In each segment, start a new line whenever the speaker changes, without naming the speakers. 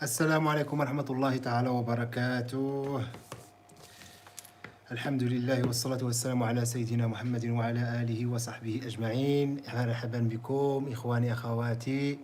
السلام عليكم ورحمة الله تعالى وبركاته. الحمد لله والصلاة والسلام على سيدنا محمد وعلى آله وصحبه أجمعين. مرحبا بكم إخواني أخواتي.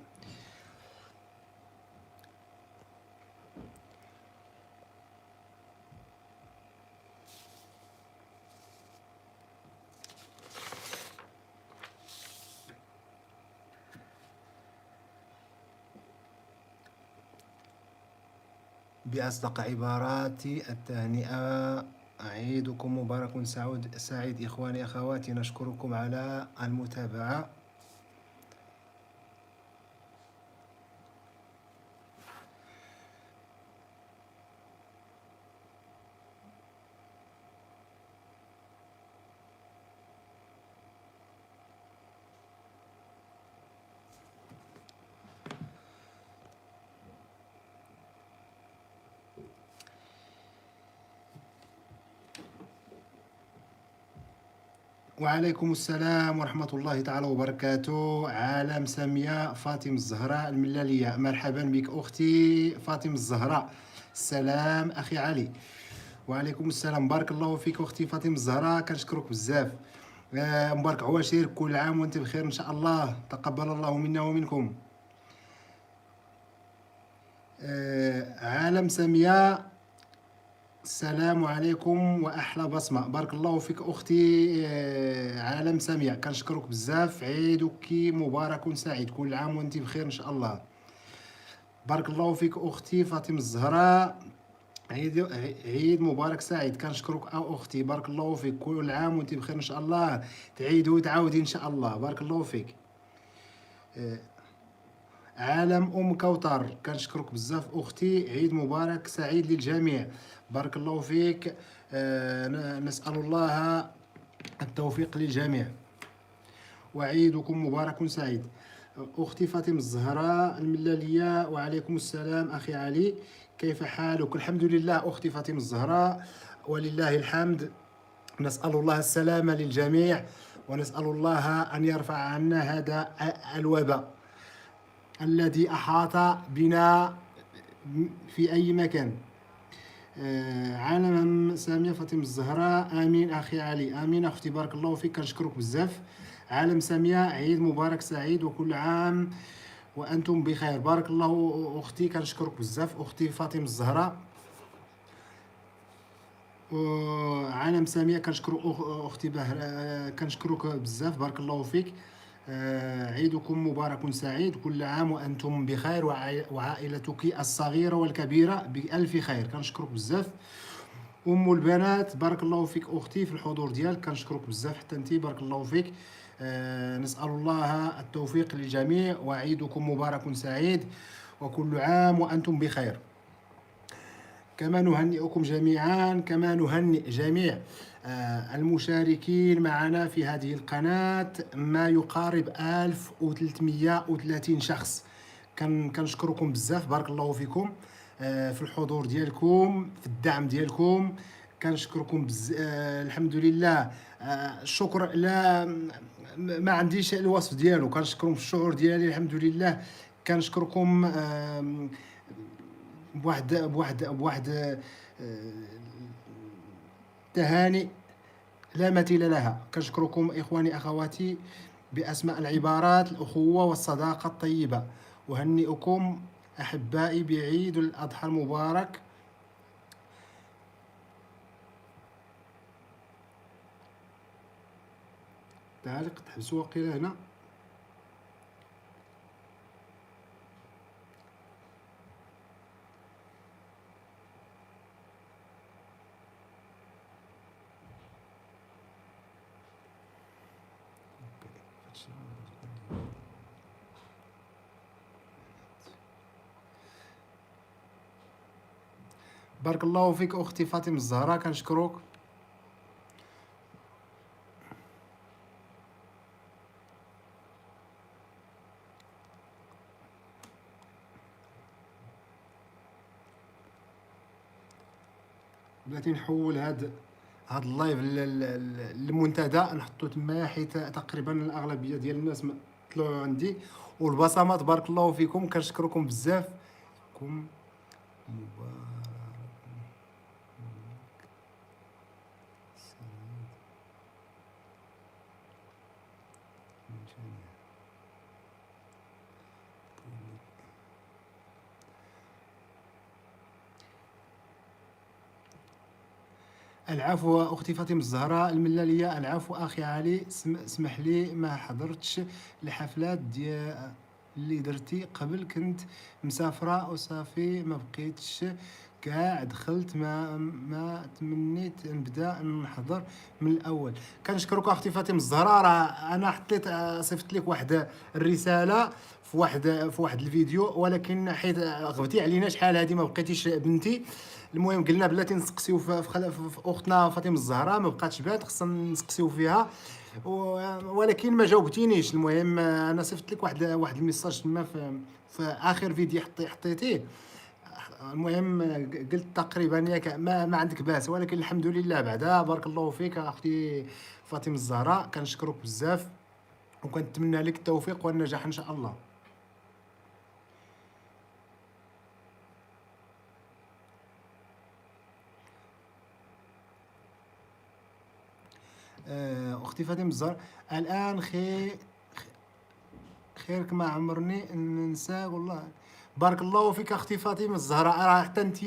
بأصدق عبارات التهنئة، عيدكم مبارك سعيد إخواني أخواتي. نشكركم على المتابعة. وعليكم السلام ورحمة الله تعالى وبركاته. عالم سامية فاطمة الزهراء الملالية، مرحبا بك أختي فاطمة الزهراء. السلام أخي علي. وعليكم السلام، بارك الله فيك أختي فاطمة الزهراء، كنشكرك بزاف. مبارك عواشر، كل عام وانت بخير إن شاء الله، تقبل الله منا ومنكم. عالم سامية، السلام عليكم واحلى بصمه، بارك الله فيك اختي عالم ساميه، كنشكرك بزاف. عيدك مبارك سعيد، كل عام وانت بخير ان شاء الله. بارك الله فيك اختي فاطمه الزهراء، عيد مبارك سعيد، كنشكرك اختي، بارك الله فيك، كل عام وانت بخير ان شاء الله، تعيدي وتعاودي ان شاء الله، بارك الله فيك. عالم كوثر، كنشكرك بزاف اختي، عيد مبارك سعيد للجميع، بارك الله فيك. نسأل الله التوفيق للجميع، وعيدكم مبارك سعيد. أختي فاطمة الزهراء الملالية، وعليكم السلام أخي علي، كيف حالك؟ الحمد لله أختي فاطمة الزهراء ولله الحمد. نسأل الله السلامة للجميع، ونسأل الله أن يرفع عنا هذا الوباء الذي أحاط بنا في أي مكان. عالم سامية فاطمة الزهراء، آمين أخي علي، آمين أختي، بارك الله فيك، كنشكرك بزاف. عالم سامية، عيد مبارك سعيد وكل عام وأنتم بخير، بارك الله أختي، كنشكرك بزاف أختي فاطمة الزهراء. عالم سامية، كنشكرك أختي كنشكرك بزاف، بارك الله فيك. عيدكم مبارك سعيد، كل عام وأنتم بخير، وعائلتك الصغيرة والكبيرة بألف خير، كنشكرك بزاف. البنات، بارك الله فيك أختي في الحضور ديالك، كنشكرك بزاف حتى انتي، بارك الله فيك. نسأل الله التوفيق للجميع، وعيدكم مبارك سعيد وكل عام وأنتم بخير. كما نهنئكم جميعا، كما نهنئ جميع المشاركين معنا في هذه القناة، ما يقارب 1330 شخص. كنشكركم بزاف، بارك الله فيكم في الحضور ديالكم، في الدعم ديالكم، كنشكركم الحمد لله. الشكر لا ما عنديش الوصف ديالو، كنشكركم في الشعور ديالي، الحمد لله. كنشكركم بواحد تهاني لا مثيل لها. كنشكركم إخواني أخواتي بأسماء العبارات، الأخوة والصداقة الطيبة. أهنئكم أحبائي بعيد الأضحى المبارك. تعالق تحبسوا وقيله هنا. بارك الله فيك أختي فاطمة الزهراء، كنشكروك. بلاتي نحول هاد اللايف للمنتدى، نحطو تما، حيت تقريبا الاغلبيه ديال الناس طلعوا عندي، والبصمات بارك الله فيكم، كنشكركم بزاف. مبارك سعيد من جميع. العفو اختي فاطمه الزهراء الملاليه. العفو اخي علي، اسمح لي ما حضرتش الحفلات ديال اللي درتي قبل، كنت مسافره وصافي ما بقيتش كاع دخلت، ما تمنيت نبدا نحضر من الاول. كنشكرك اختي فاطمه الزهراء. راه انا حطيت صيفط لك واحد الرساله في واحد الفيديو، ولكن حيت غبتي علينا شحال هذه ما بقيتيش بنتي. المهم قلنا بلاتي نسقسيو في اختنا فاطمه الزهراء، ما بقاتش بات خصنا نسقسيو فيها، ولكن ما جاوبتينيش. المهم انا صيفط لك واحد الميساج تما في اخر فيديو حطيتيه. المهم قلت تقريبا ياك ما عندك باس، ولكن الحمد لله بعدا. بارك الله فيك اختي فاطمه الزهراء، كنشكرك بزاف وكنتمنى لك التوفيق والنجاح ان شاء الله. اختي فاطمه الزهراء الان خيرك ما عمرني ننسى والله. بارك الله فيك اختي فاطمه الزهراء. راه حتى انت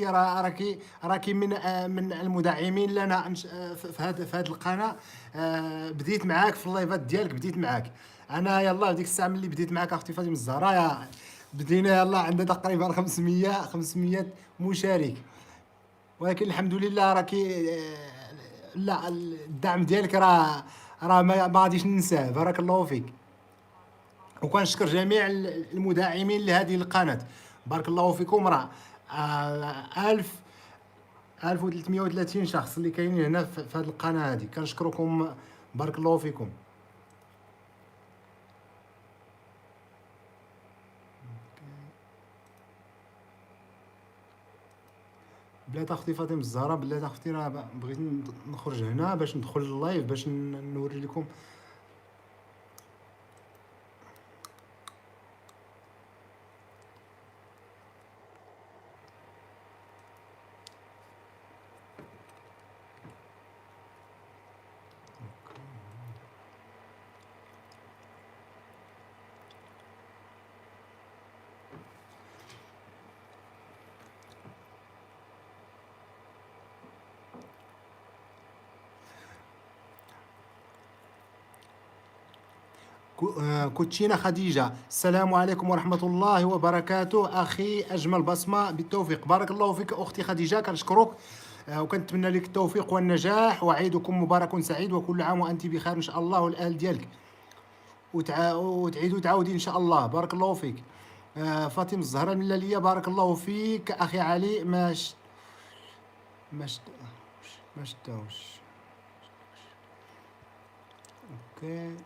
راكي من المدعمين لنا في هذه القناه. بديت معاك في اللايفات ديالك، بديت معاك انا يلا ديك الساعه ملي بديت معاك اختي فاطمه الزهراء. بدينا يلا عندنا تقريبا 500 مشارك، ولكن الحمد لله راكي لا الدعم ديالك راه ما غاديش ننساه. بارك الله فيك، وكنشكر جميع المداعمين لهذه القناة. بارك الله فيكم. راه 1330 شخص اللي كاينين هنا في هذه القناة هذه، كنشكركم. بارك الله فيكم. بلات اختي فاطمه الزهراء، بلات اختي راه بغيت نخرج هنا باش ندخل اللايف باش نوري لكم. كوتشينا خديجة، السلام عليكم ورحمة الله وبركاته. أخي أجمل بصمة بالتوفيق. بارك الله فيك أختي خديجة، كنشكرك وكنتمنى لك التوفيق والنجاح، وعيدكم مبارك سعيد، وكل عام وأنت بخير إن شاء الله والآل ديالك، وتعيدوا تعاودي إن شاء الله. بارك الله فيك. فاطمة الزهراء الملالية، بارك الله فيك أخي علي. ماش ماشتاوش. اوكي،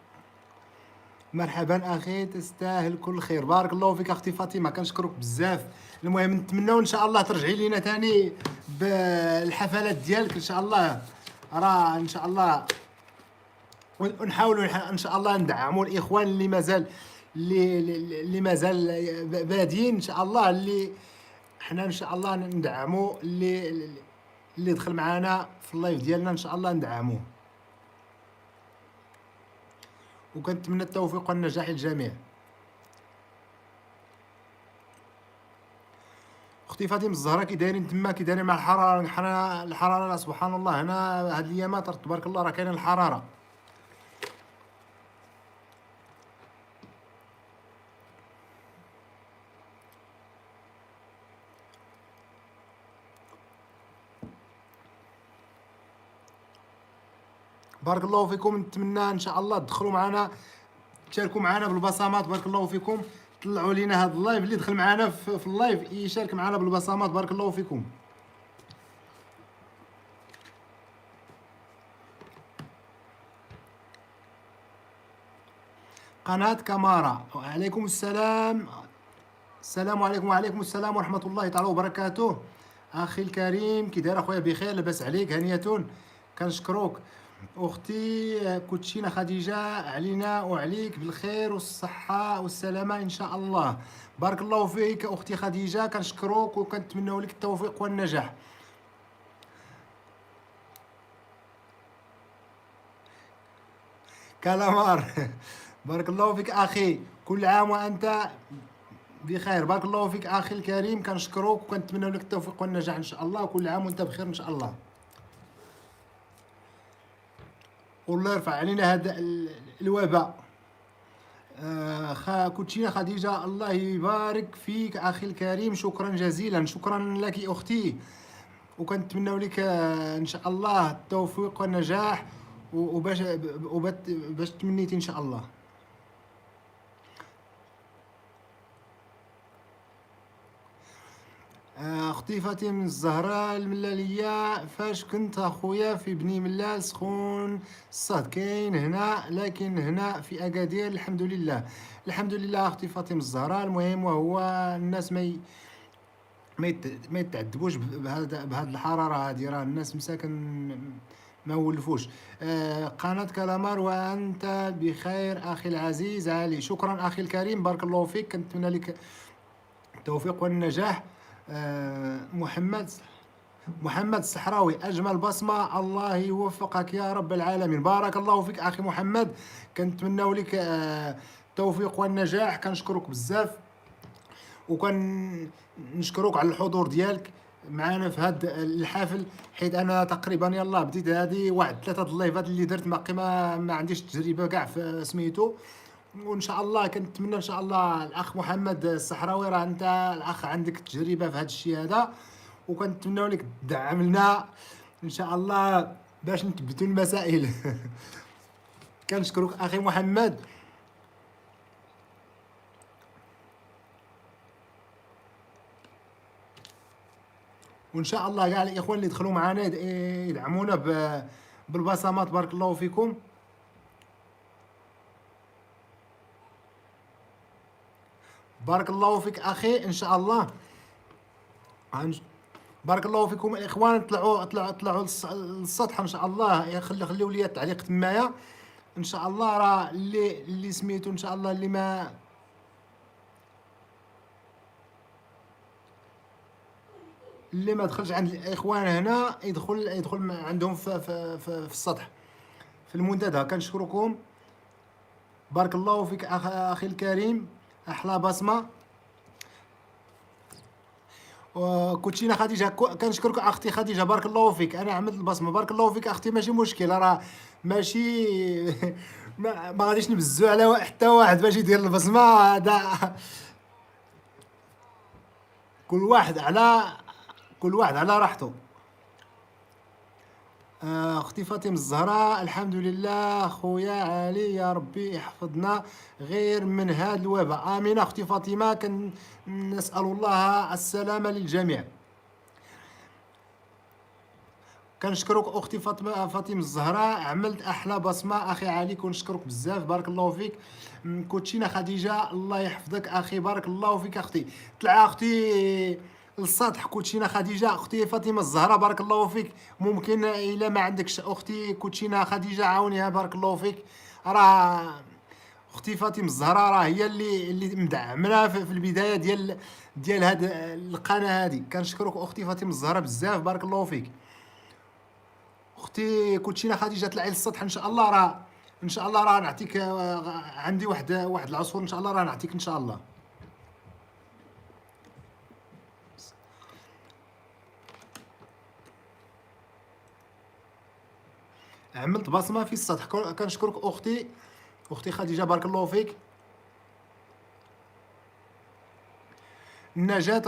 مرحبا اخي، تستاهل كل خير. بارك الله فيك اختي فاطمه، كنشكرك بزاف. المهم نتمناو ان شاء الله ترجعي لينا ثاني بالحفلات ديالك ان شاء الله. راه ان شاء الله ونحاولوا ان شاء الله ندعموا الاخوان اللي مازال بادين ان شاء الله، اللي حنا ان شاء الله ندعموا اللي دخل معنا في اللايف ديالنا ان شاء الله ندعموه، وكنتمنى التوفيق والنجاح للجميع. اختي فاطمه الزهراء كي دايرين تما، كي دايرين مع الحراره؟ حنا الحراره سبحان الله هنا هاد الايامات تبارك الله راه كاينه الحراره. بارك الله فيكم. نتمنى ان شاء الله تدخلوا معنا، تشاركوا معنا بالبصمات. بارك الله فيكم. طلعوا لينا هذا اللايف، اللي دخل معنا في اللايف يشارك معنا بالبصمات. بارك الله فيكم. قناة كمارة، وعليكم السلام. السلام عليكم. وعليكم السلام ورحمة الله تعالى وبركاته. أخي الكريم، كي داير أخويا؟ بخير، لاباس عليك؟ هنية، كنشكروك. اختي كوتشينه خديجه، علينا وعليك بالخير والصحه والسلامه ان شاء الله. بارك الله فيك اختي خديجه، كنشكروك وكنتمنوا لك التوفيق والنجاح. كالامار. بارك الله فيك اخي، كل عام وانت بخير. بارك الله فيك اخي الكريم، كنشكروك وكنتمنى لك التوفيق والنجاح ان شاء الله، كل عام وانت بخير ان شاء الله. والله يرفع علينا هذا الوباء. كوتشينا خديجة، الله يبارك فيك أخي الكريم، شكرا جزيلا، شكرا لك أختي، وكنتمنى لك إن شاء الله التوفيق والنجاح، وباش باش تمنيتي إن شاء الله. اختي فاطمه الزهراء الملاليه، فاش كنت اخويا في بني ملال سخون الصهد، كاين هنا لكن هنا في اكادير الحمد لله. الحمد لله اختي فاطمه الزهراء، المهم وهو الناس ما يتعذبوش بهذه الحراره هذه، راه الناس مساكن ما ولفوش. قناه كلامار وانت بخير اخي العزيز علي، شكرا اخي الكريم، بارك الله فيك، كنتمنى لك التوفيق والنجاح. محمد الصحراوي، أجمل بصمة، الله يوفقك يا رب العالمين. بارك الله فيك أخي محمد، كنتمنى لك التوفيق والنجاح، كنشكرك بزاف، وكنشكرك على الحضور ديالك معنا في هذا الحفل، حيت انا تقريبا يلا بديت هذه واحد 3 اللايفات اللي درت، باقي ما عنديش تجربه كاع في سميتو. وان شاء الله كنتمنى ان شاء الله الاخ محمد الصحراوي، راه انت الاخ عندك تجربه في هذا الشيء هذا، وكنتمنى لك تدعم لنا ان شاء الله باش نثبتوا المسائل. كنشكرك اخي محمد. وان شاء الله كاع الاخوان اللي دخلوا معنا يدعمونا بالبصمات. بارك الله فيكم. بارك الله فيك اخي ان شاء الله. بارك الله فيكم الاخوان، طلعوا للسطح ان شاء الله، خليوا لي التعليق تمايا ان شاء الله. راه اللي سميتو ان شاء الله، اللي ما دخلش عند الاخوان هنا يدخل عندهم في السطح في المنتدى. كنشكركم، بارك الله فيك اخي الكريم، احلى بصمه. كوتشينا خديجه، كنشكرك اختي خديجه، بارك الله فيك، انا عملت البصمه، بارك الله فيك اختي، ماشي مشكل، راه ماشي ما غاديش نبزو على حتى واحد باش يدير البصمه هذا. كل واحد على راحته. اختي فاطمه الزهراء، الحمد لله خويا علي، يا ربي يحفظنا غير من هذا الوباء، امين. اختي فاطمه، نسال الله السلامه للجميع. كنشكرك اختي فاطمه الزهراء، عملت احلى بصمه اخي علي، كنشكرك بزاف، بارك الله فيك. كوتشينا خديجه، الله يحفظك اخي، بارك الله فيك اختي. طلع اختي للسطح كوتشينا خديجه، اختي فاطمه الزهراء، بارك الله فيك. ممكن الا ما عندكش اختي كوتشينا خديجه عاونيها، بارك الله فيك. راه اختي فاطمه الزهراء راه هي اللي مدعمنا في البدايه ديال هاد القناه هذه. كنشكرك اختي فاطمه الزهراء بزاف، بارك الله فيك. اختي كوتشينا خديجه، طلعي للسطح ان شاء الله، راه ان شاء الله راه نعطيك، عندي واحد العصفور ان شاء الله، راه نعطيك ان شاء الله. عملت بصمه في السطح. كنشكرك اختي خديجه، بارك الله فيك. نجاة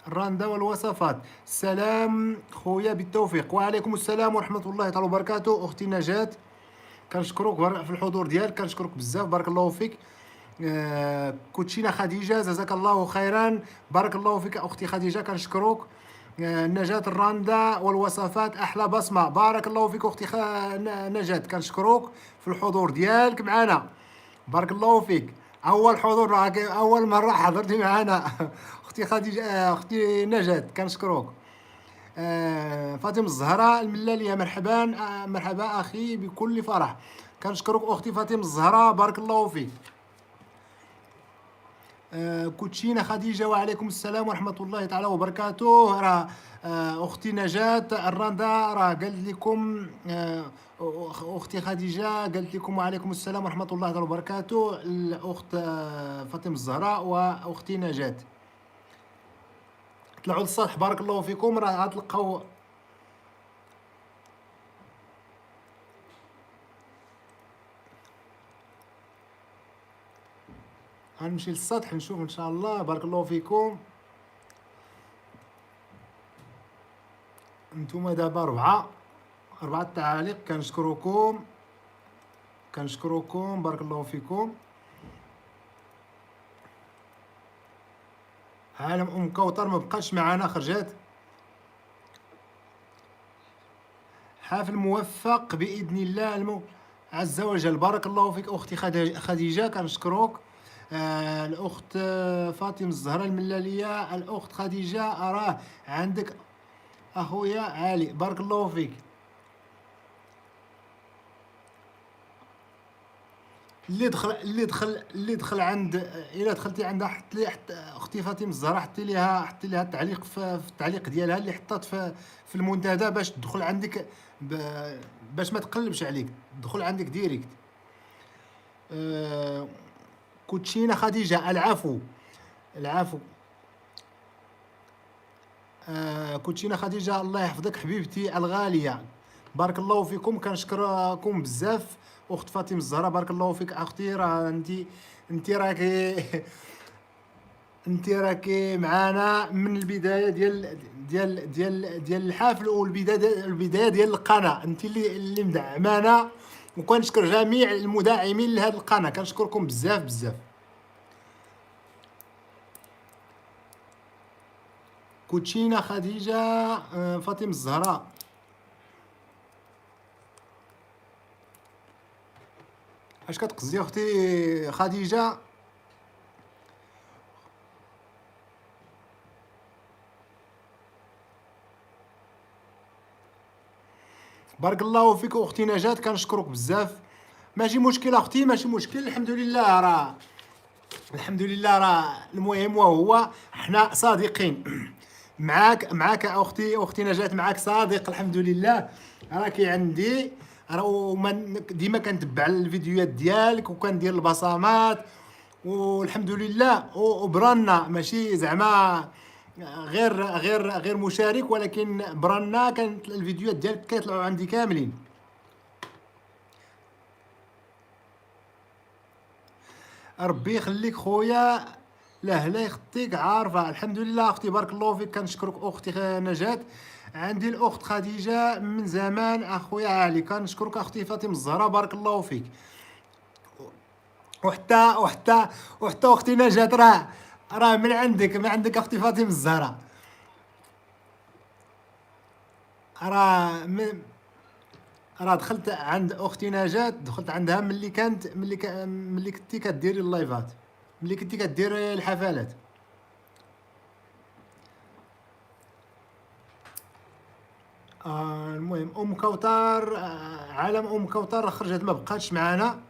الرندا والوصفات، سلام خويا بالتوفيق. وعليكم السلام ورحمه الله تعالى وبركاته اختي نجاة، كنشكرك في الحضور ديالك، كنشكرك بزاف، بارك الله فيك. كوتشينا خديجه، جزاك الله خيرا، بارك الله فيك اختي خديجه، كنشكرك. نجاة الرندا والوصفات، احلى بصمه، بارك الله فيك اختي نجاة، كنشكرك في الحضور ديالك معنا، بارك الله فيك. اول حضور، اول مره حضرتي معنا. اختي خديجه، اختي نجاة، كنشكرك. فاطمه الزهراء الملاليه، مرحبا. مرحبا اخي بكل فرح. كنشكرك اختي فاطمه الزهراء، بارك الله فيك. كوتشينا خديجه، وعليكم السلام ورحمه الله تعالى وبركاته. راه اختي نجاة الرندا راه قالت لكم، اختي خديجه قالت لكم وعليكم السلام ورحمه الله تعالى وبركاته. الاخت فاطمه الزهراء واختي نجاة طلعوا للسطح، بارك الله فيكم. راه غتلقاو. غنمشي للسطح نشوف ان شاء الله. بارك الله فيكم. نتوما دابا أربعة تعاليق، كنشكركم كنشكركم، بارك الله فيكم. عالم كوثر ما بقاش معنا، خرجت. حافل موفق بإذن الله عز وجل، بارك الله فيك أختي خديجة، كنشكروك. الأخت فاطمة الزهراء الملالية، الأخت خديجة، أراه عندك أخويا علي، بارك الله فيك. اللي دخل عند، الا دخلتي عندها حط لي اختي فاطمه الزهراء، حطي لها التعليق في التعليق ديالها اللي حطات في المنتدى، باش تدخل عندك باش ما تقلبش عليك، تدخل عندك ديريكت. كوتشينا خديجه، العفو. كوتشينا خديجه، الله يحفظك حبيبتي الغاليه، بارك الله فيكم. كنشكركم بزاف اخت فاطمه الزهراء، بارك الله فيك اختي. راه انت راكي راكي معانا من البدايه ديال الحفل، والبدايه ديال القناه. انت اللي مدعمانا، وكنشكر جميع المداعمين لهذه القناه، كنشكركم بزاف بزاف. كوتشينا خديجه، فاطمه الزهراء، اش كتقصدي اختي خديجه؟ بارك الله فيك اختي نجاة، كنشكرك بزاف. ماشي مشكل اختي، ماشي مشكل، الحمد لله. الحمد لله، المهم وهو حنا صادقين. معاك اختي نجاة، معاك صادق، الحمد لله. راكي عندي، ديما كنتبع الفيديوهات ديالك وكندير البصمات، والحمد لله. وبرانا ماشي زعما غير مشارك، ولكن برانا كانت الفيديوهات ديالك كيطلعوا عندي كاملين. ربي يخليك خويا، لا يخطيك، عارفه. الحمد لله اختي، بارك الله فيك، كنشكرك اختي نجاة. عندي الاخت خديجه من زمان، اخويا علي، كنشكرك اختي فاطمه الزهراء، بارك الله فيك. وحتى اختي نجاة، راه من عندك اختي فاطمه الزهراء. راه من دخلت عند اختي نجاة، دخلت عندها ملي كنتي كديري اللايفات، ملي كنتي كديري الحفلات. المهم كوثر، عالم كوثر خرجت، ما بقاتش معنا.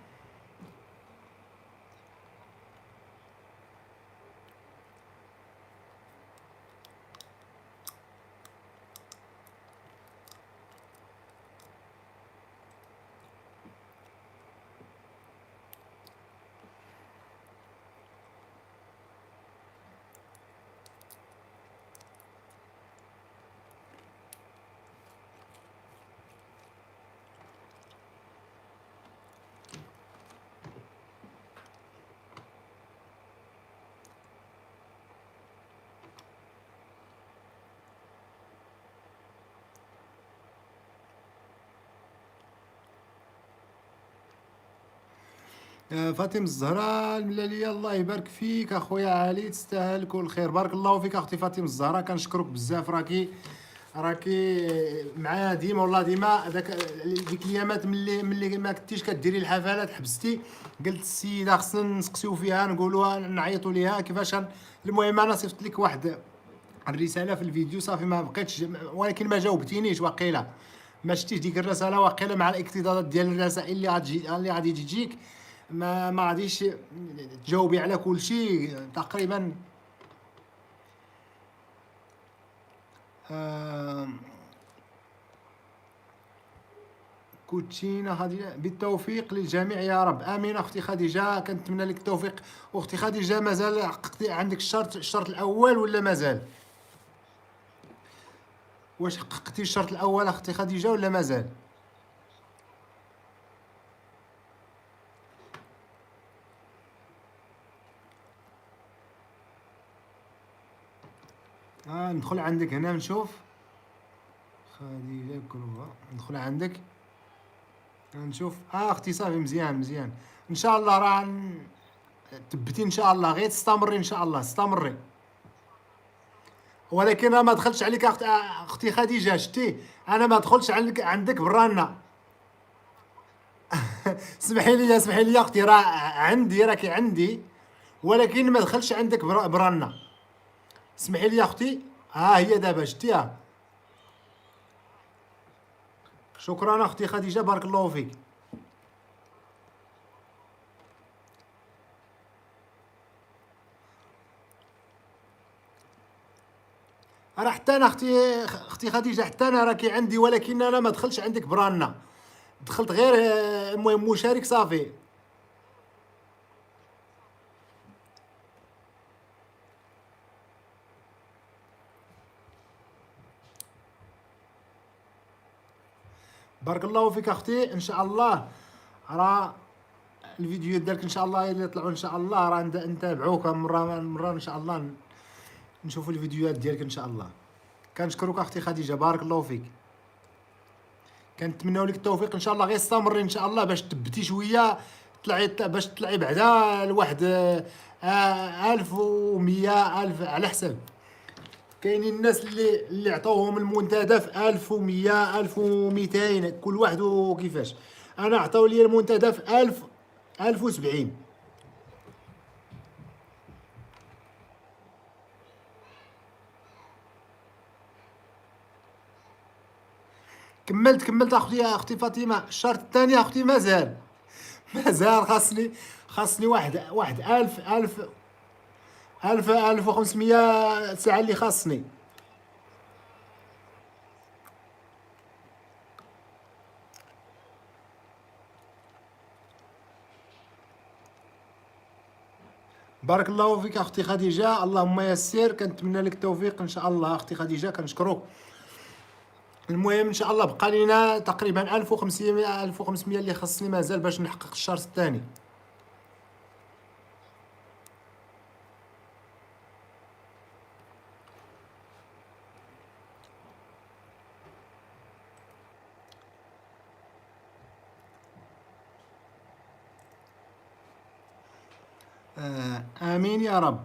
فاطمه الزهراء الملاليه، الله يبارك فيك اخويا علي، تستاهل كل خير، بارك الله فيك اختي فاطمه الزهراء، كنشكرك بزاف. راكي معايا ديما، والله ديما. ديك الايامات ملي ما كنتيش كديري الحفلات، حبستي، قلت السيده خصنا نسقسيو فيها، نقولوها، نعيطوا ليها كيفاش المهم انا صيفط لك واحد الرساله في الفيديو صافي ما بقيتش، ولكن ما جاوبتينيش واقيلا، ما شتيش ديك الرساله واقيلا مع الاكتظاظات ديال الرسائل اللي غادي تجيك، ما غاديش تجاوبي على كل شيء تقريبا. آه، كوتشينا خديجه، بالتوفيق للجميع يا رب. امين اختي خديجه، كنتمنى لك التوفيق. اختي خديجه مازال حققتي عندك الشرط الاول ولا مازال؟ واش حققتي الشرط الاول اختي خديجه ولا مازال؟ ندخل عندك هنا نشوف. خديجه كروه، ندخل عندك نشوف. اختي صافي، مزيان مزيان. ان شاء الله راه تبتي ان شاء الله، غير تستمري ان شاء الله، استمري. ولكن راه ما دخلتش عليك اختي خديجه، شتي انا ما دخلتش عندك برانا. اسمحي لي اختي، راه عندي، راكي عندي، ولكن ما دخلش عندك برانا. اسمحي لي اختي. ها هي دابا شتيها. شكرا اختي خديجه، بارك الله فيك. راه حتى انا اختي خديجه، حتى انا راكي عندي، ولكن انا ما دخلتش عندك برانا، دخلت غير المهم مشارك صافي. بارك الله فيك اختي. ان شاء الله راه الفيديو ديالك ان شاء الله اللي يطلعوا ان شاء الله راه نتابعوك مره ان شاء الله، نشوفوا الفيديوهات ديالك ان شاء الله. كنشكرك اختي خديجه، بارك الله فيك. كنتمناو لك التوفيق ان شاء الله، غير استمري ان شاء الله باش تبتي شويه، طلعي باش تطلعي بعدا لواحد 1100 1000 على حسب. كاينين الناس اللي عطاوهم المنتدى في 1100 1200، كل واحد وكيفاش. انا عطاو لي المنتدى في 1000 1070. كملت اختي فاطمه. الشرط الثاني اختي مازال مازال خاصني واحد 1500 ساعه اللي خاصني. بارك الله فيك اختي خديجه، اللهم يسر. كنتمنى لك التوفيق ان شاء الله اختي خديجه، كنشكروك. المهم ان شاء الله بقى لينا تقريبا 1500 اللي خصني مازال باش نحقق الشرط الثاني. امين يا رب.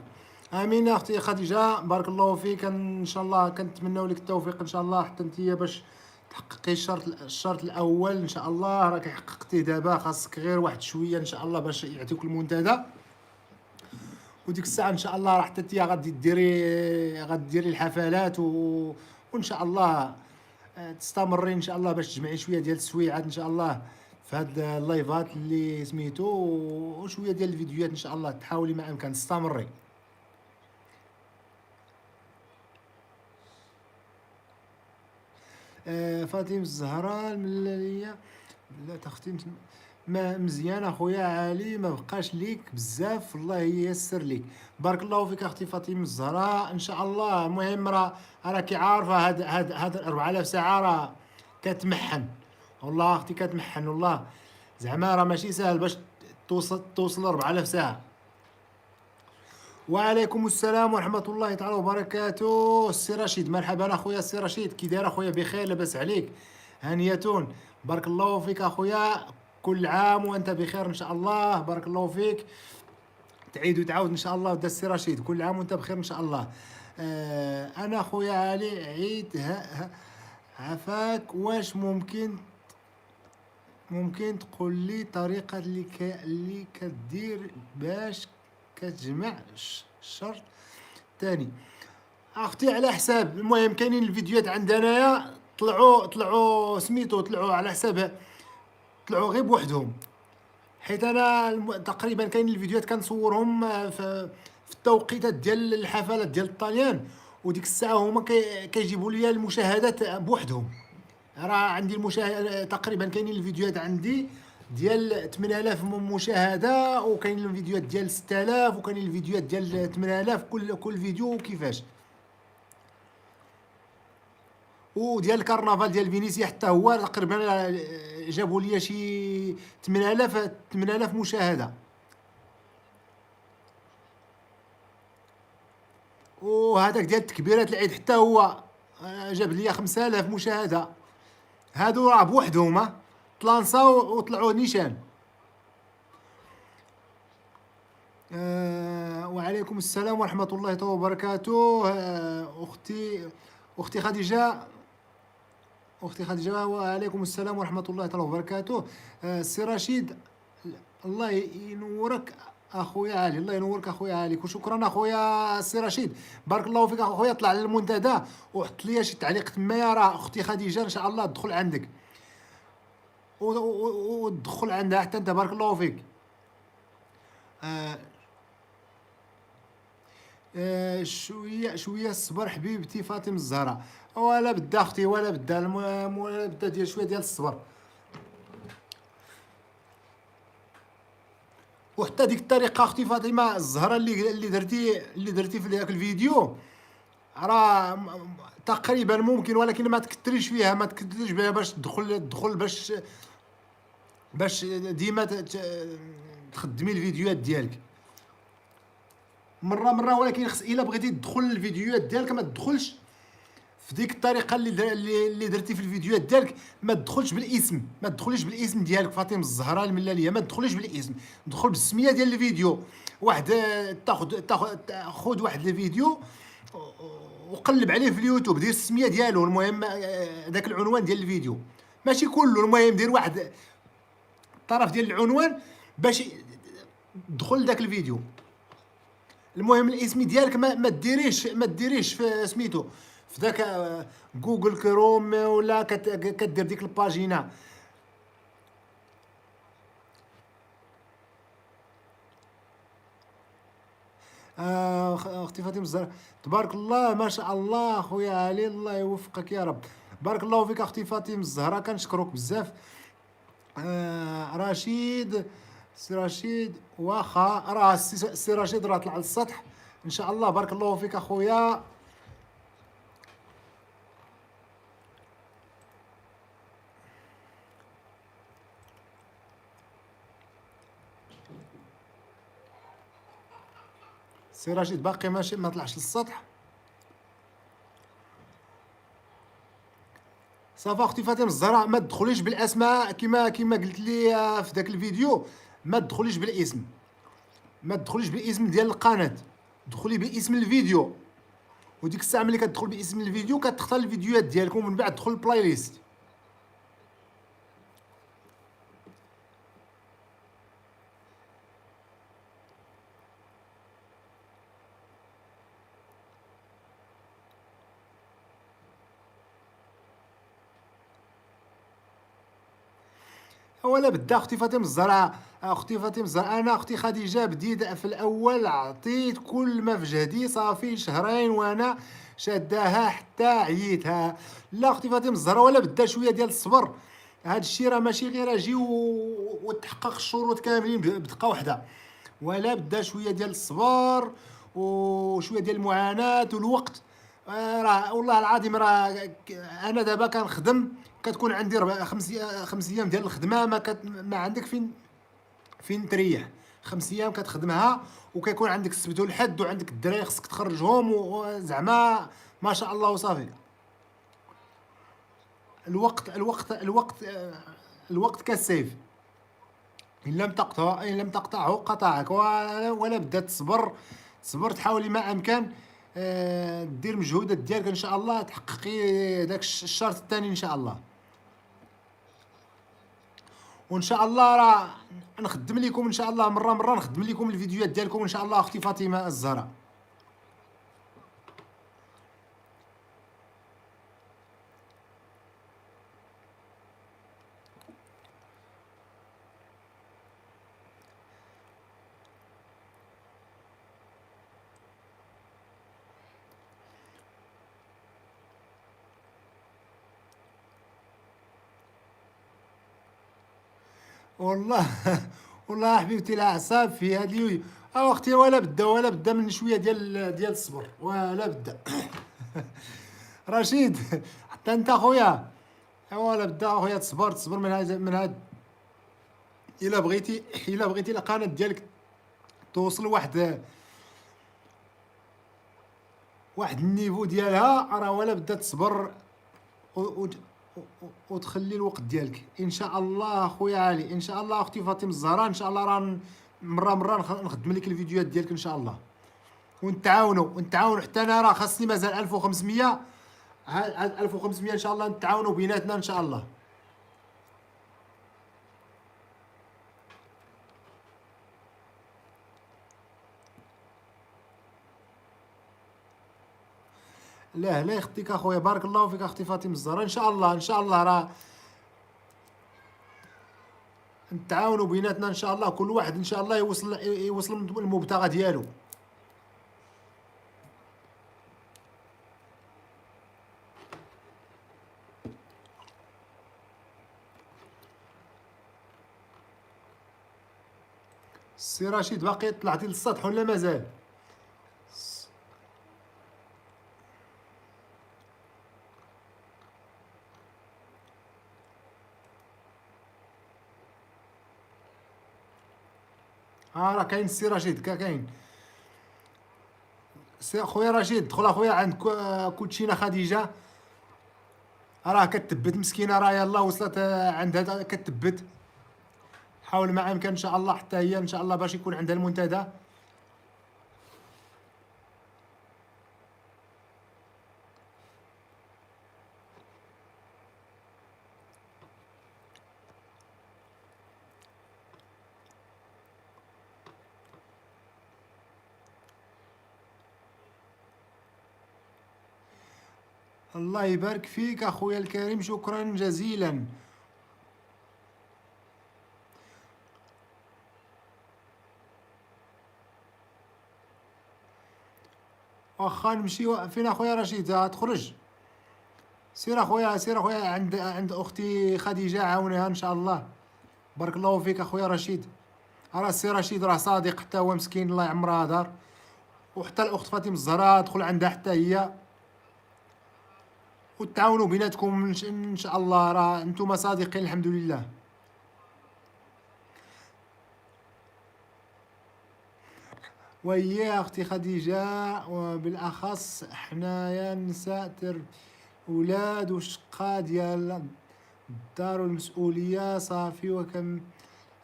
امين يا اختي خديجه، بارك الله فيك. ان شاء الله كنتمناو لك التوفيق ان شاء الله حتى انت باش تحققي الشرط الاول ان شاء الله. راك حققتيه دابا، خاصك غير واحد شويه ان شاء الله باش يعطيوك المنتدى، وديك الساعه ان شاء الله راه حتى انت غديري الحفلات وان شاء الله تستمري ان شاء الله باش تجمعي شويه ديال التسويعات ان شاء الله في هاد اللايفات اللي سميتو، وشويه ديال الفيديوهات ان شاء الله تحاولي ما امكن تستمري. فاطمه الزهراء الملاليه، لا تختيم ما مزيان اخويا علي، ما بقاش ليك بزاف، الله ييسر ليك. بارك الله فيك اختي فاطمه الزهراء، ان شاء الله. المهم راكي عارفه هاد 4000 ساعه راه كتمحن، والله اختي كتمحن والله، زعما راه ماشي ساهل باش توصل 4000 ساعه. وعليكم السلام ورحمه الله تعالى وبركاته. السي رشيد، مرحبا اخويا السي رشيد، كي داير اخويا؟ بخير، لاباس عليك؟ هانية. بارك الله فيك اخويا، كل عام وانت بخير ان شاء الله، بارك الله فيك. تعيد وتعاود ان شاء الله. ودا السي رشيد، كل عام وانت بخير ان شاء الله. انا اخويا علي عيد عفاك. واش ممكن تقول لي طريقة اللي كدير باش كتجمع الشرط الثاني؟ اختي على حساب. المهم كاينين الفيديوهات عندنا انايا طلعوا سميتو، طلعوا على حساب، طلعوا غير بوحدهم. حيت انا تقريبا كاين الفيديوهات كنصورهم في التوقيتات ديال الحفلات ديال الطليان، وديك الساعه هما كيجيبوا لي المشاهدات بوحدهم. راه عندي تقريبا كاينين الفيديوهات عندي ديال 8000 مشاهده، وكاين الفيديوهات ديال 6000، وكاينين الفيديوهات ديال 8000. كل فيديو كيفاش. وديال الكرنفال ديال فينيسيا حتى هو تقريبا جابوا لي شي 8000 مشاهده. وهذاك ديال تكبيرات العيد حتى هو جاب لي 5000 مشاهده. هادو راه بوحدهم تلانساو وطلعوا نيشان. وعليكم السلام ورحمه الله وبركاته. اختي خديجه. وعليكم السلام ورحمه الله وبركاته. سي رشيد، الله ينورك اخويا علي. الله ينورك اخويا علي، وشكرا اخويا سي رشيد. بارك الله فيك اخويا. طلع للمنتدى وحط لي شي تعليق تمايا. راه اختي خديجه ان شاء الله تدخل عندك وتدخل عندها حتى انت. بارك الله فيك. آه شويه الصبر حبيبتي فاطمه الزهراء. ولا بدا اختي، ولا بدا ولا بدا ديال شويه ديال الصبر. وحتى ديك الطريقه اختي فاطمه الزهراء اللي درتي في ذاك الفيديو، راه تقريبا ممكن، ولكن ما تكتريش فيها، ما تكتريش بها باش تدخل باش ديما تخدمي الفيديوهات ديالك مره. ولكن خص الا بغيتي تدخل الفيديوهات ديالك ما تدخلش في ديك الطريقه اللي درتي في الفيديوهات ديالك. ما تدخلش بالاسم، ما تدخليش بالاسم ديالك فاطمه الزهراء الملاليه. ما تدخليش بالاسم، دخل بالسميه ديال الفيديو. واحد خذ واحد الفيديو وقلب عليه في اليوتيوب، دير السميه ديالو. المهم داك العنوان ديال الفيديو ماشي كله. المهم دير واحد الطرف ديال العنوان باش تدخل داك الفيديو. المهم الاسم ديالك ما ديريش في سميتو في ذاك جوجل كروم، ولا كدير ديك الباجينا. اختي فاطمه الزهراء تبارك الله ما شاء الله. خويا علي الله يوفقك يا رب. بارك الله فيك اختي فاطمه الزهراء، كنشكرك بزاف. رشيد، سي رشيد، واخا راه سي رشيد راه طلع للسطح ان شاء الله. بارك الله فيك اخويا. سي رشيد باقي ماشي ما طلعش للسطح. صافا اختي فاطمه الزهراء ما تدخليش بالاسماء كما قلت لي في ذاك الفيديو. ما تدخليش بالاسم، ما تدخليش بالاسم ديال القناه، دخلي باسم الفيديو. وديك الساعه ملي كتدخل باسم الفيديو كتختار الفيديوهات ديالكم، ومن بعد تدخل البلاي ليست. ولا بدا اختي فاطمه الزهراء. انا اختي خديجه بديت في الاول، عطيت كل ما في جهدي، صافي شهرين وانا شاداها حتى عييتها. لا اختي فاطمه الزهراء ولا بدا شويه ديال الصبر. هاد الشيء راه ماشي غير اجي وتحقق الشروط كاملين بدقه واحده، ولا بدا شويه ديال الصبر وشويه ديال المعاناه والوقت. راه والله العظيم راه انا دابا كنخدم، كتكون عندي 5 ايام ديال الخدمه، ما عندك فين تريح. 5 ايام كتخدمها، وكيكون عندك السبت والحد، وعندك الدراري خصك تخرجهم، وزعما ما شاء الله. وصافي الوقت كالسيف، ان لم تقطعه قطعك. ولا بدا تصبر تحاولي ما امكن دير مجهودات ديالك ان شاء الله تحققي داك الشرط الثاني ان شاء الله. وان شاء الله راه نخدم لكم ان شاء الله مره نخدم لكم الفيديوهات ديالكم ان شاء الله اختي فاطمه الزهراء. والله والله حبيبتي الأعصاب في هاد أختي، ولا بد من شوية ديال الصبر، ولا بد. رشيد، حتى أنت خويا، ولا بد أخويا تصبر من هاد. إلا بغيتي القناة ديالك توصل واحد النيفو ديالها، راه ولا بد تصبر و- و- وتخلي الوقت ديالك ان شاء الله. خويا علي، ان شاء الله اختي فاطمه الزهراء، ان شاء الله راه مره نخدم لك الفيديوهات ديالك ان شاء الله، ونتعاونوا حتى انا راه خاصني مازال 1500. هاد 1500 ان شاء الله نتعاونوا بيناتنا ان شاء الله. لا يخطيك اخويا، بارك الله فيك اختي فاطمه الزهراء، ان شاء الله راه نتعاونوا بيناتنا ان شاء الله، كل واحد ان شاء الله يوصل المبتغى ديالو. السي رشيد، باقي طلعتي للسطح ولا مازال؟ راه كاين السي رشيد، كاين سي خويا رشيد. دخل اخويا عند كوتشينا خديجه، راه كتثبت مسكينه، راه يلا وصلت عندها كتثبت. حاول ما امكن ان شاء الله حتى هي ان شاء الله باش يكون عندها المنتدى. الله يبارك فيك اخويا الكريم، شكرا جزيلا. واخا نمشي فين اخويا رشيد تخرج؟ سير اخويا عند اختي خديجه، عاونيها ان شاء الله. بارك الله فيك اخويا رشيد. راه السي رشيد راه صادق حتى هو مسكين، الله يعمرها دار. وحتى الاخت فاطمه الزهراء دخل عندها حتى هي، وتعاونوا بيناتكم ان شاء الله، راه انتم صادقين الحمد لله. ويا اختي خديجه، وبالاخص حنايا النساء اولاد وشقه ديال الدار والمسؤوليه صافي، وكم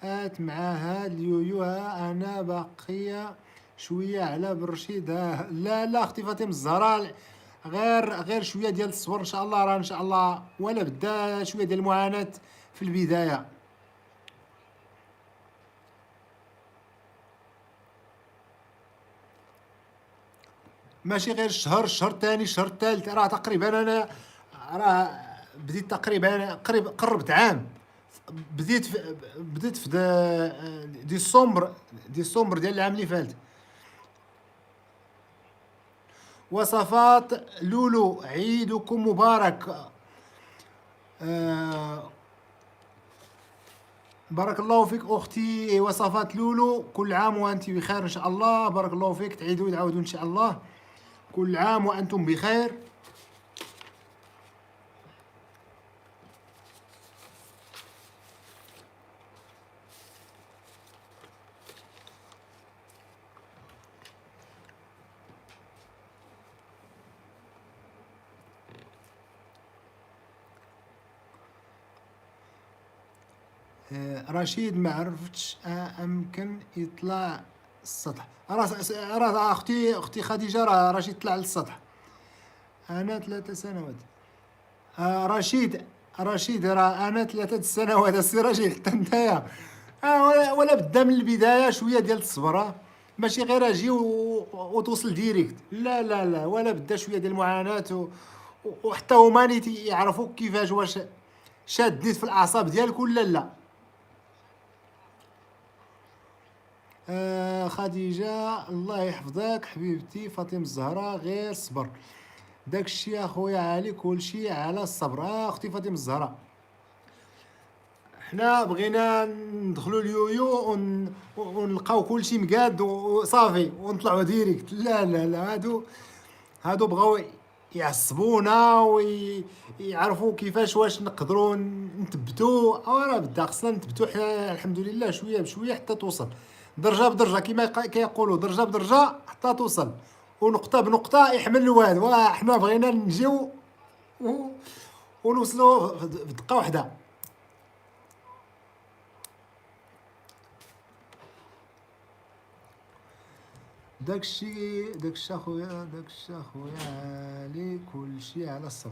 آت مع هاد اليويوها انا باقيه شويه على برشيد. لا اختي فاطمه الزهراء، غير شويه ديال الصبر ان شاء الله، راه ان شاء الله ولا بدا شويه ديال المعاناه في البدايه. ماشي غير الشهر الثاني، الشهر الثالث، راه تقريبا انا راه بديت تقريبا قربت عام. بديت في ديسمبر ديال العام اللي فات. وصفات لولو، عيدكم مبارك. آه بارك الله فيك اختي وصفات لولو، كل عام وانت بخير ان شاء الله. بارك الله فيك، تعودوا ان شاء الله، كل عام وانتم بخير. رشيد ما عرفتش امكن يطلع السطح. راه اختي خديجه، راه رشيد طلع للسطح. انا 3 سنوات. رشيد راه انا 3 سنوات السي رشيد، حتى نتايا. ولا بدا من البدايه شويه ديال الصبر، ماشي غير اجي وتوصل ديريكت. لا ولا بدا شويه ديال المعاناه وحتى هما نيت يعرفوا كيفاش، واش شاد نيت في الاعصاب ديالك ولا لا. خديجة، الله يحفظك حبيبتي فاطمة الزهراء، غير صبر. داكشي اخويا علي، كلشي على الصبر. اختي فاطمة الزهراء، حنا بغينا ندخلوا اليويو ونلقاو كلشي مقاد وصافي ونطلعوا ديريكت. لا لا لا، هادو بغاو يعصبونا ويعرفوا كيفاش واش نقدروا نثبتوا. راه بدا خصنا نثبتوا الحمد لله شويه بشويه حتى توصل درجه بدرجه، كما كيقولوا درجه بدرجه حتى توصل، ونقطه بنقطه يحمل الواد. وحنا بغينا نجيو ونوصلوا في دقه واحده. داكشي اخويا، داكشي اخويا، علي كلشي على الصبر.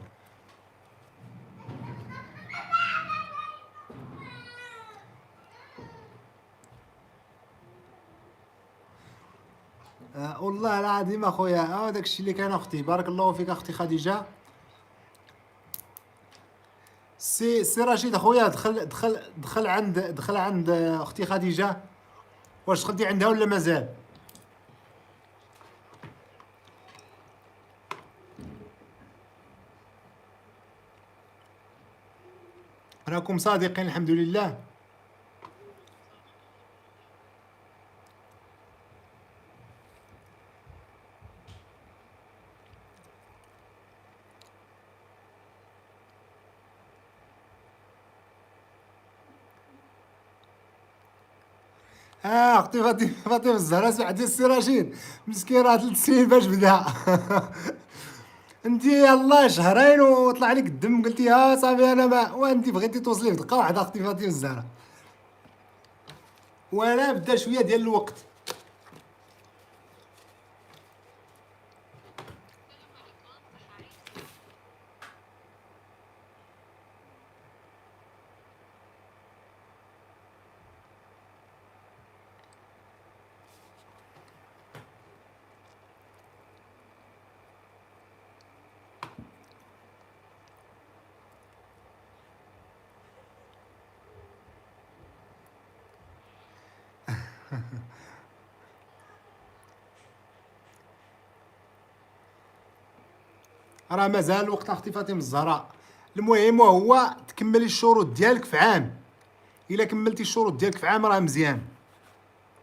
والله العظيم اخويا، داكشي اللي كان اختي. بارك الله فيك اختي خديجه. سي رشيد اخويا، دخل عند اختي خديجه. واش دخلتي عندها ولا مازال؟ راكم صادقين الحمد لله. اختي فاطمه الزهراء سمعتي السي رشيد مسكين راه 3 سنين باش بدا. انت يلاه شهرين وطلع لك الدم، قلتي صافي انا ما، وانت بغيتي توصلي في دقه واحده اختي فاطمه الزهراء. وانا بدا شويه ديال الوقت. راه مازال الوقت اختي فاطمه الزهراء. المهم هو تكملي الشروط ديالك في عام. الا كملتي الشروط ديالك في عام راه مزيان.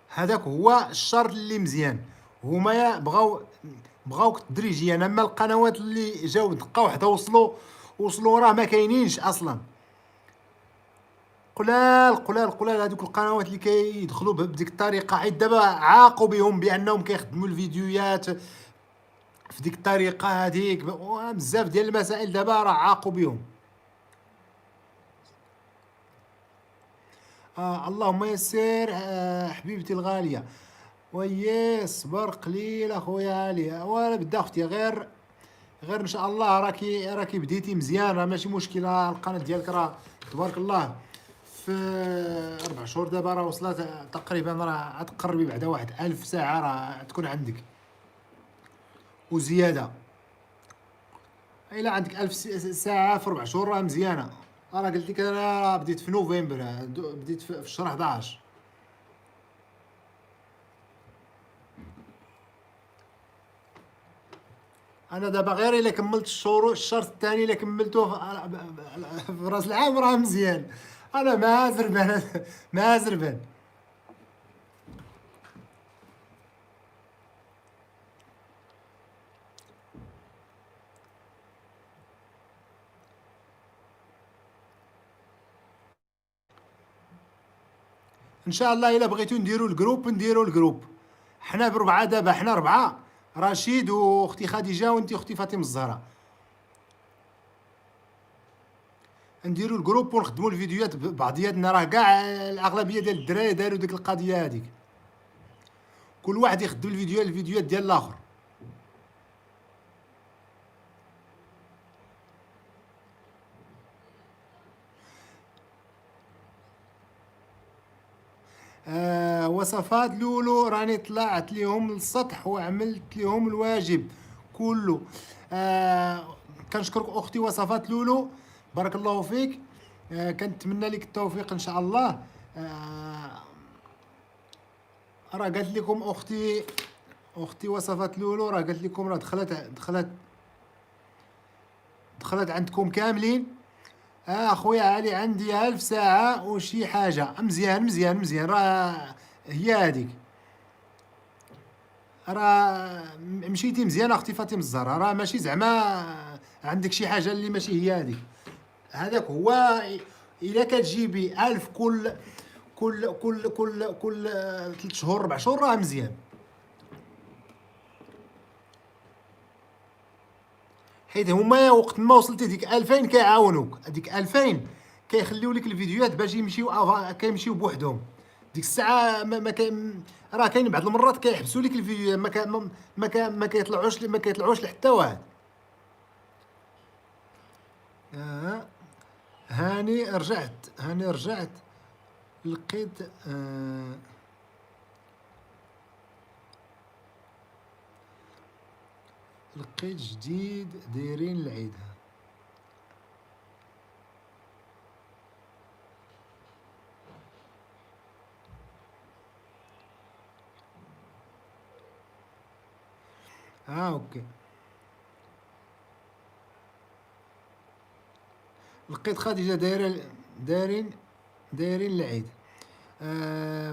هذاك هو الشرط اللي مزيان. هما بغاوك تدريجيا. اما القنوات اللي جاو دقه واحده وصلوا راه ما كاينينش اصلا. قلال هذوك القنوات اللي كيدخلوا بديك الطريقه. حيت دابا عاقوا بهم بانهم كيخدموا الفيديوهات في ديك الطريقه هذيك. بزاف ديال المسائل دابا راه عاقوا بهم. اللهم يسر. حبيبتي الغاليه، ويي صبر قليل اخويا علي. وانا بدا اختي غير ان شاء الله. راكي بديتي مزيان، راه ماشي مشكله. القناه ديالك راه تبارك الله في 4 شهور دابا راه وصلت تقريبا، راه تقربي بعدا واحد 1000 ساعه راه تكون عندك وزياده. الا عندك 1000 ساعه في 4 شهور راه مزيانه. راه قلت لك انا راه بديت في نوفمبر، بديت في الشهر 11. انا دابا غير الا كملت الشرط الثاني الا كملته في راس العام راه مزيان. انا ما زربان ما زربان. ان شاء الله الا بغيتو نديروا الجروب. حنا بربعه دابا، حنا 4: رشيد واختي خديجه وانت اختي فاطمه الزهراء. نديروا الجروب ونخدموا الفيديوهات بعضياتنا. راه كاع الاغلبيه ديال الدراري داروا ديك القضيه هذيك. كل واحد يخدم الفيديوهات ديال الاخر. وصفات لولو راني طلعت ليهم للسطح وعملت ليهم الواجب كله. كنشكرك اختي وصفات لولو، بارك الله فيك. كنتمنى لك التوفيق ان شاء الله. راه قالت لكم اختي وصفات لولو، راه قالت لكم راه دخلت عندكم كاملين. اخويا علي عندي 1000 ساعة وشي حاجة. مزيان مزيان مزيان، راه هي هذيك. راه مشيتي مزيان اختي فاطمه الزهراء، راه ماشي زعما عندك شي حاجه اللي ماشي هي هذيك. هذاك هو. الا كتجيبي 1000 كل 3 شهور 4 شهور راه مزيان. حيت هما وقت ما وصلتي ديك 2000 كيعاونوك، هذيك 2000 كيخليو لك الفيديوهات باش يمشيو كيمشيو بوحدهم. ديك الساعه راه كاين بعض المرات كيحبسوا لك الفيديو، ما كيطلعوش لحتى واحد. آه. هاني رجعت لقيت لقيت جديد دايرين العيد. اوكي. لقيت خديجة دايرين العيد.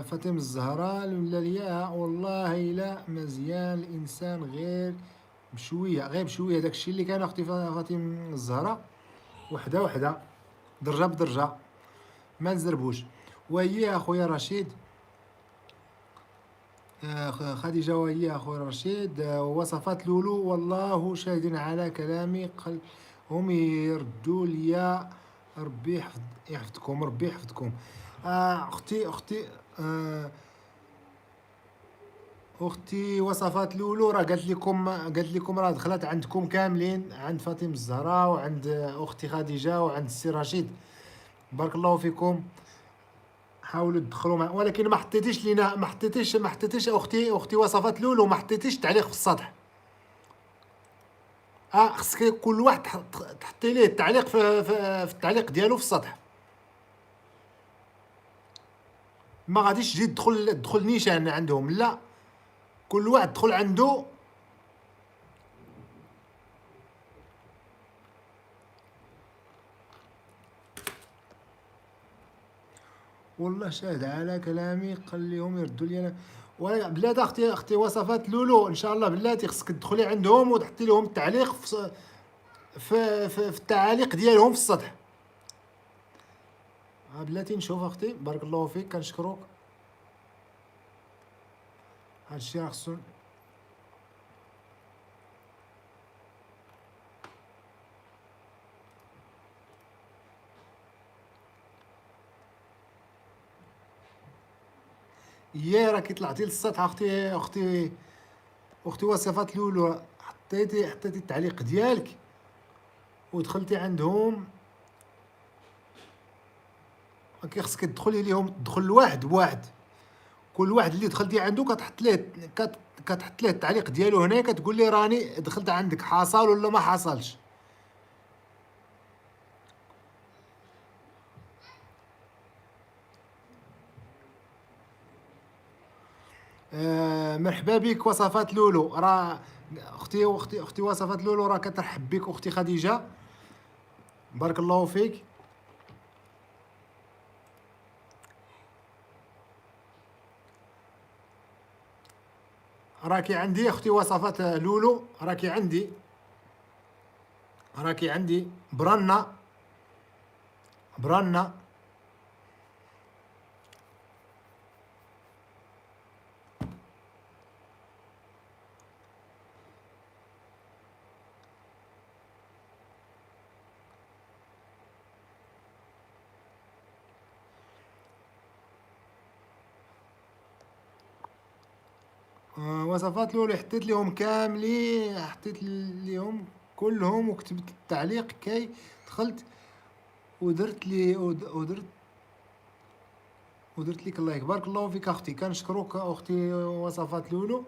فاطمة الزهراء ولا ليا والله لا مزيان الانسان غير بشويه داكشي اللي كان اختي فاطمة الزهراء، وحده وحده، درجه بدرجه، ما نزربوش. وهي اخويا رشيد. خديجة وهي أخوي رشيد. وصفات لولو والله شاهدين على كلامي هم يردوا لي. ربي يحفظكم ربي يحفظكم. آه، أختي وصفات لولو راه قالت لكم راه دخلت عندكم كاملين، عند فاطمة الزهراء وعند أختي خديجة وعند السي رشيد. بارك الله فيكم. حاولوا تدخلوا ولكن ما حطيتيش اختي وصفات لولو، ما حطيتيش تعليق في السطح. خصك كل واحد تحطي ليه التعليق في التعليق ديالو في السطح. ما غاديش تجي تدخل نيشان عندهم، لا. كل واحد دخل عنده. والله شاهد على كلامي قال لهم يردوا لي انا. بلاتي اختي وصفات لولو ان شاء الله بلاتي خصك تدخلي عندهم وتحطي لهم التعليق في التعاليق ديالهم في السطح. بلاتي نشوف اختي بارك الله فيك كنشكروك. هادشي راه خصو. يا راكي طلعتي للسطح اختي وصفات لولو، حطيتي التعليق ديالك ودخلتي عندهم. راكي خصك تدخلي ليهم، تدخل واحد بواحد. كل واحد اللي دخلتي عنده كتحط ليه التعليق ديالو هنا، كتقول لي راني دخلت عندك، حصل ولا ما حصلش. مرحبا بك وصفات لولو. راه اختي وصفات لولو راه كترحب بك اختي خديجه. بارك الله فيك. راكي عندي اختي وصفات لولو، راكي عندي برنا. وصفات لولو حطيت لهم كاملين، حطيت لهم كلهم وكتبت التعليق كي دخلت ودرت لي ودرت لك اللايك. بارك الله فيك اختي كنشكروك اختي وصفات لولو.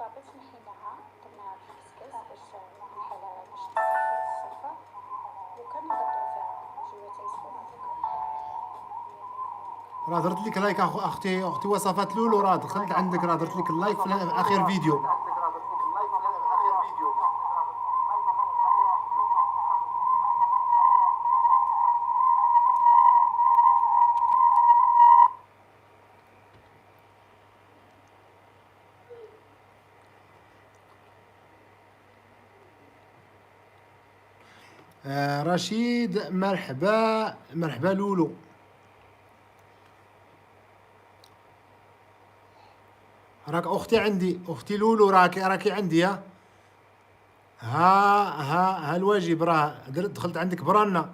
صافي تنحيناها درناها في الكسكس باش نحلها باش تصفي الصلفة وكنقطعو فيها جواتي سخونة
راه درت لك لايك اختي وصفات لولو، راه دخلت عندك، راه درت لك اللايك في اخر فيديو. رشيد مرحبا، مرحبا لولو. راك اختي عندي، اختي لولو راكي عندي. ها الواجب راه دخلت عندك برانا.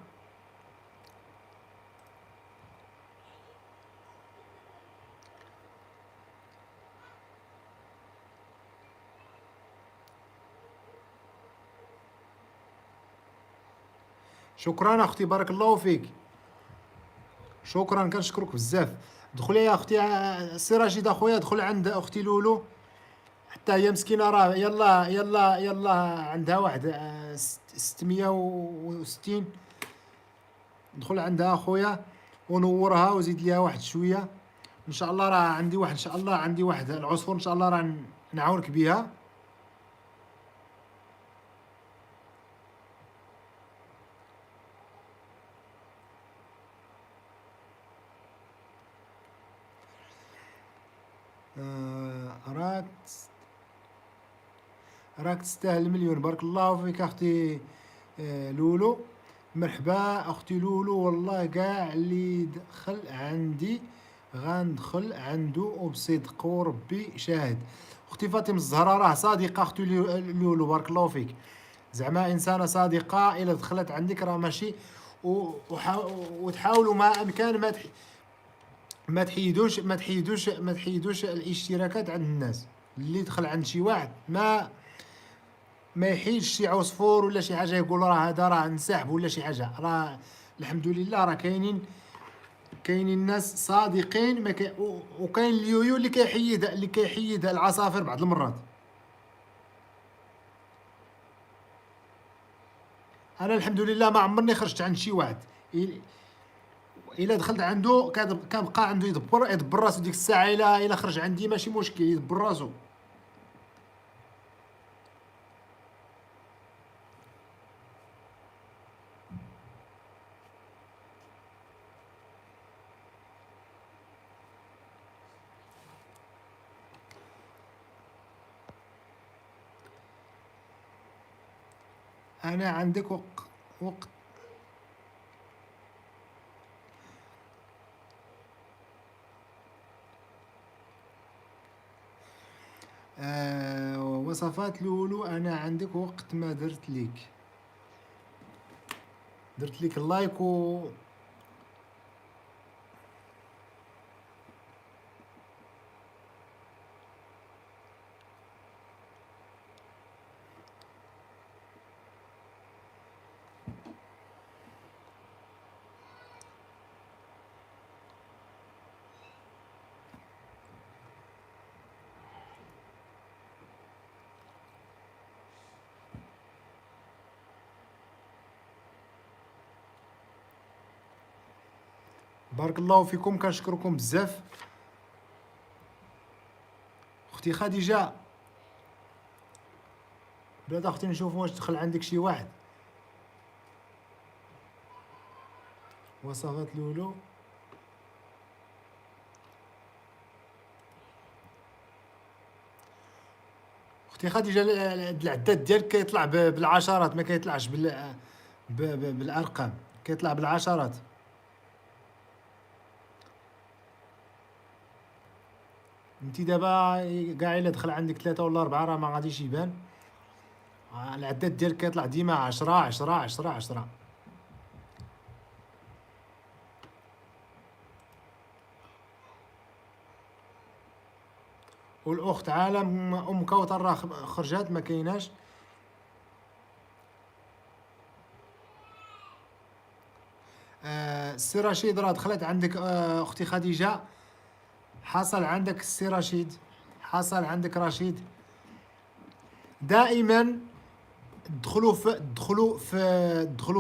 شكرا اختي، بارك الله فيك، شكرا، كنشكرك بزاف. دخلي يا اختي، سي رشيد اخويا، دخل عند اختي لولو، حتى هي مسكينه راه يلا عندها واحد 660. دخل عندها اخويا ونورها وزيد ليها واحد شويه ان شاء الله. راه عندي واحد ان شاء الله، عندي واحد العصفور ان شاء الله، راه نعاونك بها. راك تستاهل المليون، بارك الله فيك اختي لولو. مرحبا اختي لولو، والله كاع اللي دخل عندي غندخل عنده وبصدق وربي شاهد. اختي فاطمه الزهراء راه صادقه اختي لولو، بارك الله فيك، زعما انسانه صادقه. الا دخلت عندك راه ماشي وتحاولوا ما امكن ما تحيدوش الاشتراكات عند الناس. اللي دخل عند شي واحد ما يحيدش شي عصفور ولا شي حاجه يقول راه هذا راه انسحب ولا شي حاجه. راه الحمد لله راه كاينين ناس صادقين، ما وكاين اليويو اللي كيحيد العصافر بعض المرات. انا الحمد لله ما عمرني خرجت عند شي واحد، الا دخلت عنده كنبقى عنده يدبر راسو ديك الساعه. الا خرج عندي ماشي مشكل، يدبر راسو. انا عندك وقت وصفات لولو، انا عندك وقت ما درت لك اللايك بارك الله فيكم، كنشكركم بزاف. اختي خديجه، بلاد اختي نشوف واش دخل عندك شي واحد. وصفات لولو، اختي خديجه، العداد ديالك كيطلع بالعشرات، ما كيطلعش بالارقام، كيطلع بالعشرات. انت دابا كاع الا دخل عندك 3 ولا 4 راه ما غاديش يبان. العداد ديالك كيطلع ديما 10 10 10 10. والاخت عالم ام كوثر راه خرجات ما كايناش. السي رشيد راه دخلت عندك اختي خديجه، حصل عندك السي رشيد، حصل عندك رشيد. دائما دخلوا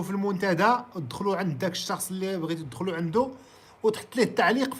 في المنتدى، ودخلوا عند داك الشخص اللي بغيتوا تدخلوا عنده، وتحط ليه التعليق